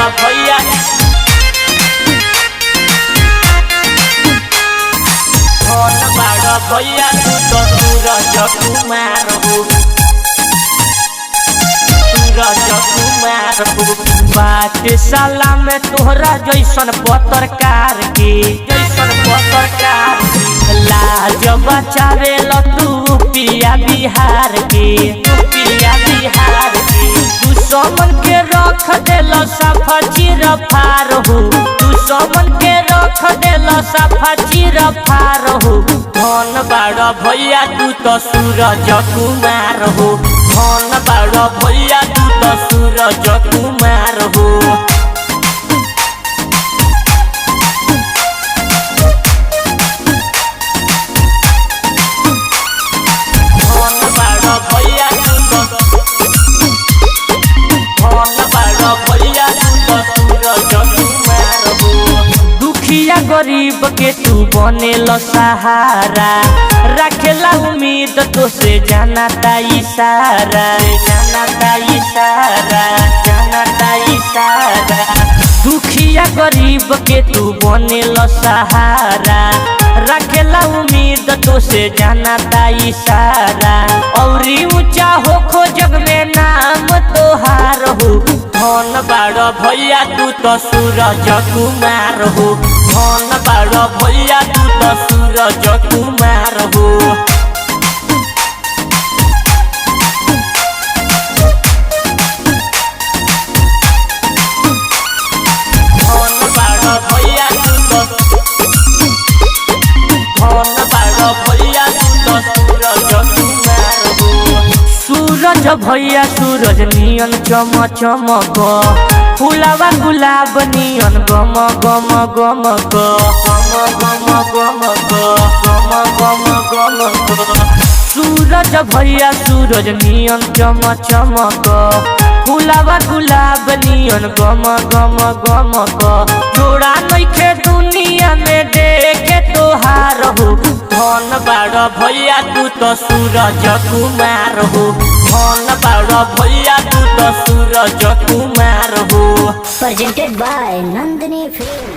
बड़ा भैया धन बड़ा भैया तू तो सूरज कुमार हो सूरज कुमार हो बात साला में तोहरा जैसन पत्रकार के लाज बचावे ल तू पिया बिहार के दुश्मन के रख देल सफा चिर फार हो दुश्मन के रख देल सफा चिर फार हो धन बड़ा भैया तू तो सूरज कुमार हो धन बड़ा भैया तू तो सूरज कुमार हो गरीब के तू बनेल सहारा रखेला उम्मीद तो से जाना इशारा दुखिया गरीब के तू बनेल सहारा रखेला उम्मीद तो से जाना इशारा और ऊंचा हो खो जग में नाम तोहार हो धन बड़ा भैया तू तो सूरज कुमार हो धन बड़ा भैया तू तो सूरज कुमार हो धन बड़ा भैया तू तो सूरज कुमार हो सूरज भैया सूरज नियन चम चमक फुलावा गुलाब नियन गम गम गम सूरज भैया सूरज नियन चम चमक फुलावा गुलाब नियन गम गम गम जोड़ा नइखे दुनिया में देखे तोहार हो धन बड़ा भैया तू तो सूरज कुमार हो धन बड़ा भैया तू तो सूरज कुमार हो Presented by Nandini Film.